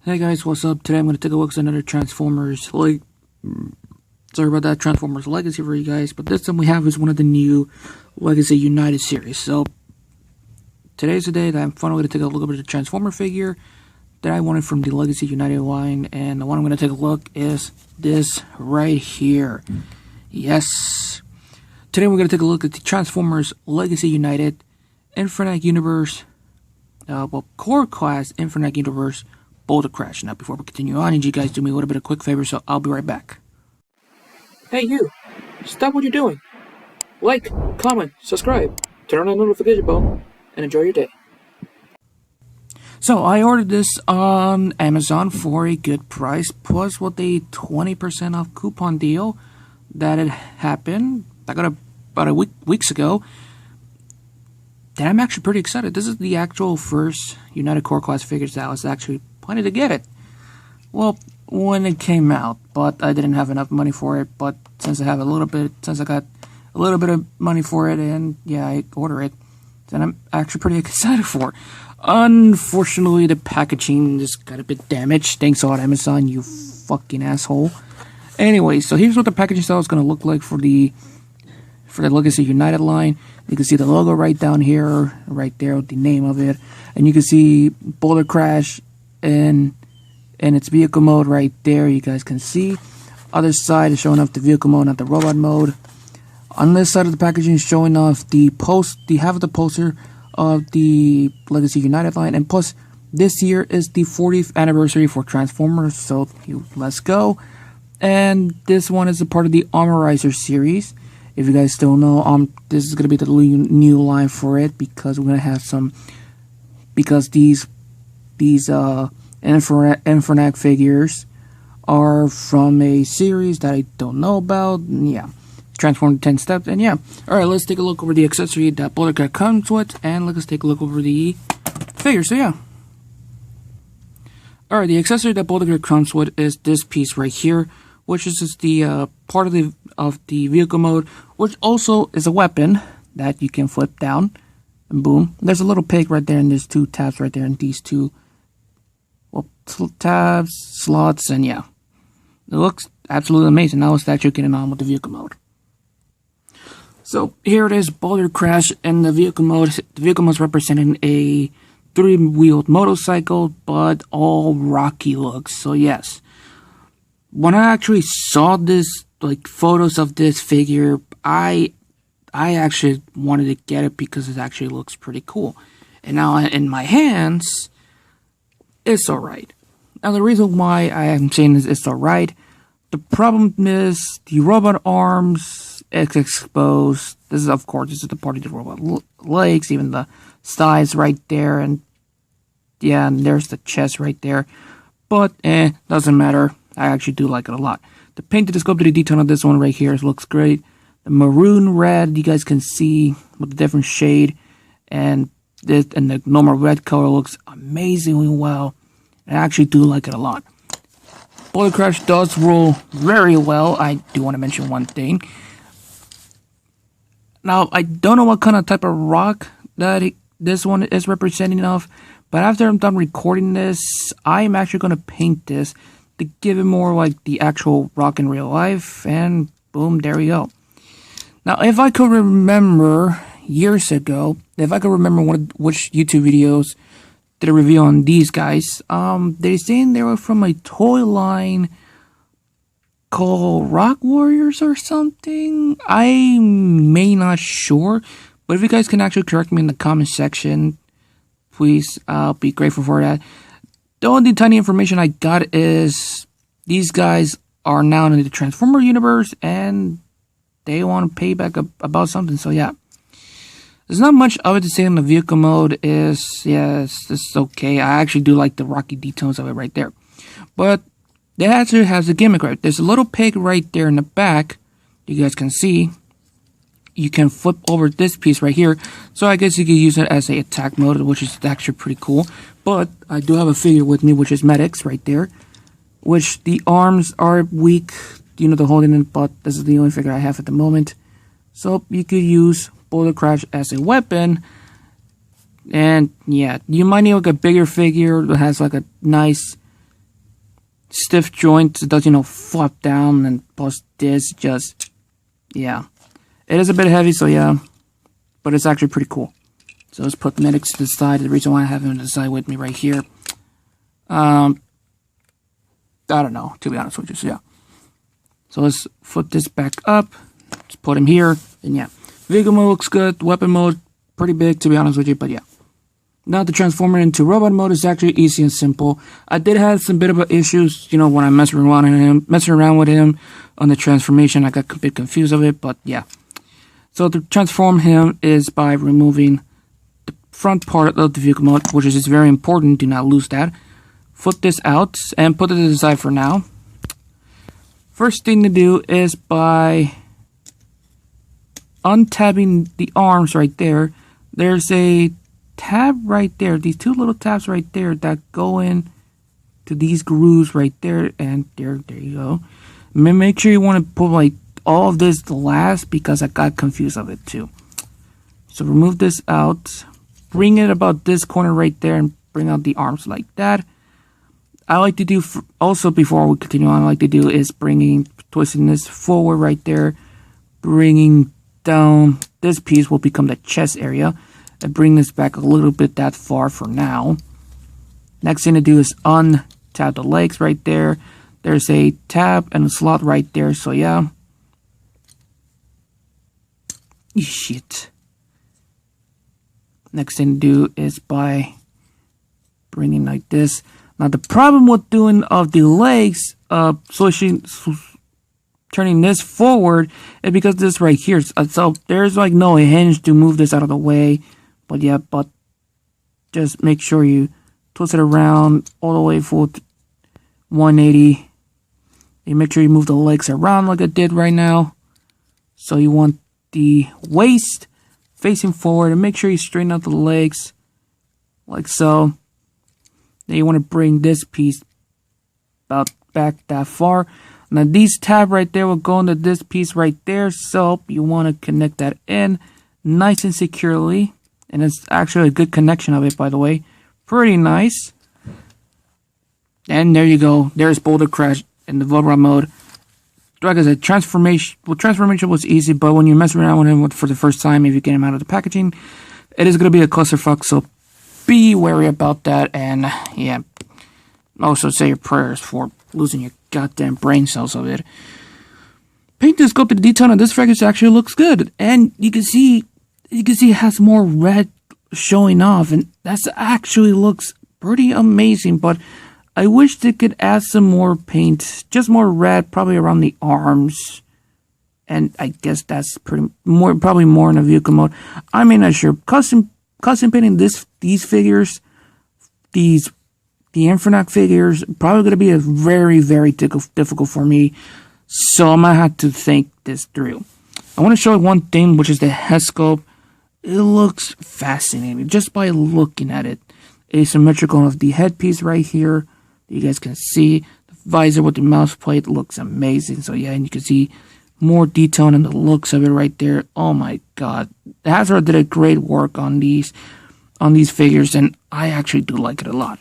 Hey guys, what's up? Today I'm going to take a look at another Transformers, sorry about that, Transformers Legacy for you guys, but this time we have is one of the new Legacy United series. So, today's the day that I'm finally going to take a look at the Transformer figure that I wanted from the Legacy United line, and the one I'm going to take a look is this right here. Yes! Today we're going to take a look at the Transformers Legacy United Infernac Universe, Core Class Infernac Universe Bouldercrash. Now, before we continue on, I need you guys to do me a little bit of quick favor, so I'll be right back. Hey, you! Stop what you're doing! Like, comment, subscribe, turn on the notification bell, and enjoy your day. So, I ordered this on Amazon for a good price, plus with a 20% off coupon deal that had happened. I got it about weeks ago. And I'm actually pretty excited. This is the actual first United Core Class figures that I was actually planning to get it. Well, when it came out, but I didn't have enough money for it. But since I got a little bit of money for it, and yeah, I order it, then I'm actually pretty excited for it. Unfortunately, the packaging just got a bit damaged. Thanks a lot, Amazon, you fucking asshole. Anyway, so here's what the packaging style is going to look like for the Legacy United line. You can see the logo right down here, right there with the name of it. And you can see Bouldercrash in its vehicle mode right there. You guys can see. Other side is showing off the vehicle mode, not the robot mode. On this side of the packaging is showing off the half of the poster of the Legacy United line. And plus, this year is the 40th anniversary for Transformers, so let's go. And this one is a part of the Armorizer series. If you guys still know, this is gonna be the new line for it, because we're gonna have these Infernac figures are from a series that I don't know about. And yeah, Transform 10 steps, and yeah. All right, let's take a look over the accessory that Bouldercrash comes with, and let's take a look over the figure. So yeah. All right, the accessory that Bouldercrash comes with is this piece right here, which is just the part of the vehicle mode, which also is a weapon that you can flip down, and boom. There's a little pig right there, and there's two tabs right there, and these two, tabs, slots, and yeah. It looks absolutely amazing. Now it's actually getting on with the vehicle mode. So here it is, Bouldercrash in the vehicle mode. The vehicle mode is representing a 3-wheeled motorcycle, but all rocky looks. So yes. When I actually saw this, photos of this figure, I actually wanted to get it because it actually looks pretty cool. And now in my hands, it's alright. Now the reason why I am saying it's alright, the problem is the robot arms is exposed. This is the part of the robot legs, even the thighs right there, and yeah, and there's the chest right there. But doesn't matter. I actually do like it a lot. The painted sculpted detail on this one right here looks great. The maroon red, you guys can see with the different shade, and the normal red color looks amazingly well. I actually do like it a lot. Bouldercrash does roll very well. I do want to mention one thing. Now, I don't know what kind of type of rock that this one is representing of, but after I'm done recording this, I'm actually going to paint this to give it more like the actual rock in real life, and boom, there we go. Now, if I could remember years ago, which YouTube videos did a review on these guys, they're saying they were from a toy line called Rock Warriors or something. I may not sure, but if you guys can actually correct me in the comment section, please, I'll be grateful for that. The only tiny information I got is these guys are now in the Transformer universe, and they want to pay back about something. So yeah, there's not much of it to say in the vehicle mode. This is okay. I actually do like the rocky details of it right there. But it actually has a gimmick right. There's a little pig right there in the back. You guys can see. You can flip over this piece right here, so I guess you could use it as a attack mode, which is actually pretty cool. But I do have a figure with me, which is Medics right there, which the arms are weak, the holding it, but this is the only figure I have at the moment. So you could use Bouldercrash as a weapon, and yeah, you might need a bigger figure that has a nice stiff joint. It does, flop down, and plus this just, yeah. It is a bit heavy, so yeah, but it's actually pretty cool. So let's put the medics to the side. The reason why I have him to the side with me right here, I don't know, to be honest with you, so yeah. So let's put this back up, let's put him here, and yeah. Vehicle mode looks good, weapon mode, pretty big, to be honest with you, but yeah. Now to transform it into robot mode is actually easy and simple. I did have some bit of issues, when I messing around with him on the transformation. I got a bit confused of it, but yeah. So to transform him is by removing the front part of the vehicle mode, which is very important. Do not lose that. Foot this out and put it to the side for now. First thing to do is by untabbing the arms right there. There's a tab right there, these two little tabs right there that go in to these grooves right there, and there you go. Make sure you want to put like all of this last because I got confused of it too. So remove this out, bring it about this corner right there, and bring out the arms like that. I like to do also, before we continue on, I like to do is twisting this forward right there, bringing down this piece will become the chest area. And bring this back a little bit that far for now. Next thing to do is untab the legs right there. There's a tab and a slot right there, so yeah. Shit. Next thing to do is by bringing like this. Now the problem with doing of the legs, turning this forward, is because this right here. So there's like no hinge to move this out of the way. But yeah, just make sure you twist it around all the way for 180. You make sure you move the legs around like I did right now. So you want the waist facing forward, and make sure you straighten out the legs like so. Then you want to bring this piece about back that far. Now these tab right there will go into this piece right there. So you want to connect that in nice and securely. And it's actually a good connection of it, by the way. Pretty nice. And there you go. There's Bouldercrash in the robot mode. Like I said, transformation was easy, but when you mess around with him for the first time, if you get him out of the packaging, it is going to be a clusterfuck. So be wary about that. And yeah, also say your prayers for losing your goddamn brain cells of it. Paint and sculpted detail on this package actually looks good. And you can see it has more red showing off, and that's actually looks pretty amazing. But I wish they could add some more paint, just more red, probably around the arms, and I guess that's probably more in the vehicle mode. I mean, not sure. Custom painting these figures, the Infernac figures, probably gonna be a very, very difficult for me. So I might have to think this through. I want to show you one thing, which is the head sculpt. It looks fascinating just by looking at it. Asymmetrical of the headpiece right here. You guys can see the visor with the mouse plate looks amazing. So yeah, and you can see more detail in the looks of it right there. Oh my god, Hasbro did a great work on these figures, and I actually do like it a lot.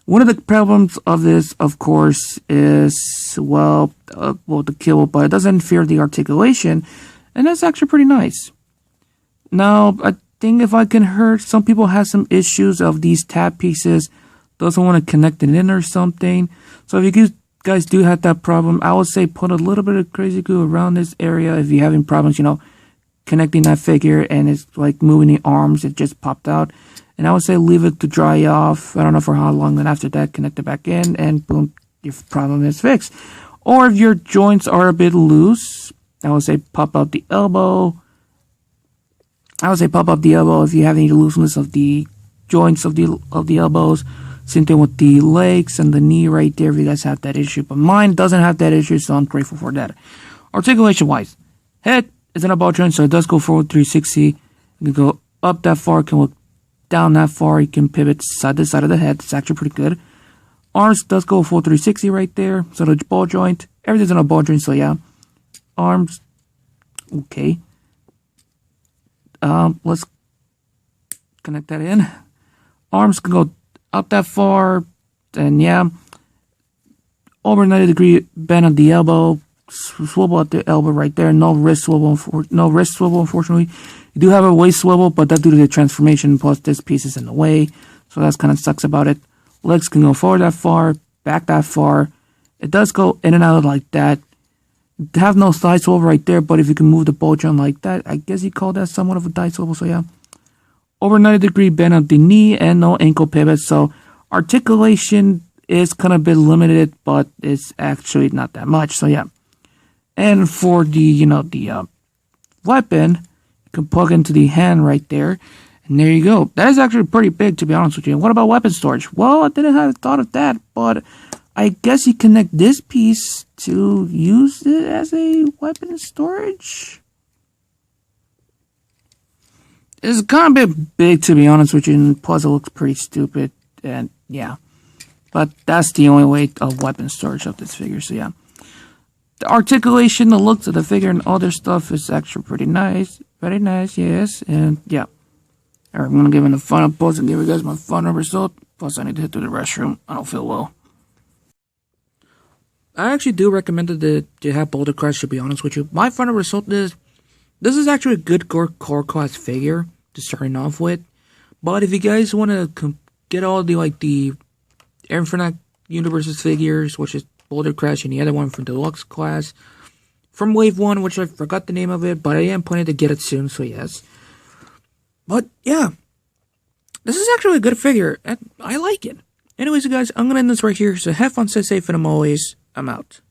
One of the problems of this, of course, is the kill, but it doesn't interfere the articulation, and that's actually pretty nice. Now, I think if I can hurt, some people have some issues of these tab pieces, doesn't want to connect it in or something. So if you guys do have that problem, I would say put a little bit of crazy glue around this area. If you're having problems, connecting that figure and it's like moving the arms, it just popped out. And I would say leave it to dry off. I don't know for how long. Then after that, connect it back in, and boom, your problem is fixed. Or if your joints are a bit loose, I would say pop out the elbow. If you have any looseness of the joints of the elbows. Same thing with the legs and the knee right there if you guys have that issue. But mine doesn't have that issue, so I'm grateful for that. Articulation wise, head is in a ball joint, so it does go forward 360. You can go up that far, can look down that far. You can pivot side to side of the head. It's actually pretty good. Arms does go full 360 right there. So the ball joint, everything's in a ball joint, so yeah. Arms, okay. Let's connect that in. Arms can go up that far, and yeah, Over 90-degree bend at the elbow, swivel at the elbow right there. No wrist swivel, unfortunately. You do have a waist swivel, but that's due to the transformation, plus this piece is in the way, so that's kind of sucks about it. Legs can go forward that far, back that far. It does go in and out like that. Have no side swivel right there, but if you can move the bolt joint like that, I guess you call that somewhat of a side swivel, so yeah. Over 90-degree bend of the knee and no ankle pivot, so articulation is kind of a bit limited, but it's actually not that much, so yeah. And for the, weapon, you can plug into the hand right there, and there you go. That is actually pretty big, to be honest with you. What about weapon storage? Well, I didn't have thought of that, but I guess you connect this piece to use it as a weapon storage. It's kind of a bit big, to be honest with you, and plus it looks pretty stupid, and yeah. But that's the only way of weapon storage of this figure, so yeah. The articulation, the looks of the figure, and other stuff is actually pretty nice. Very nice, yes, and yeah. Alright, I'm gonna give it a final pose and give you guys my final result. Plus, I need to hit to the restroom. I don't feel well. I actually do recommend it to have Bouldercrash, to be honest with you. My final result is, this is actually a good core class figure to starting off with. But if you guys want to get all the Infernac Universe figures, which is Bouldercrash and the other one from Deluxe class, from Wave 1, which I forgot the name of it, but I am planning to get it soon, so yes. But yeah, this is actually a good figure, and I like it. Anyways, guys, I'm going to end this right here, so have fun, stay safe, and I'm out.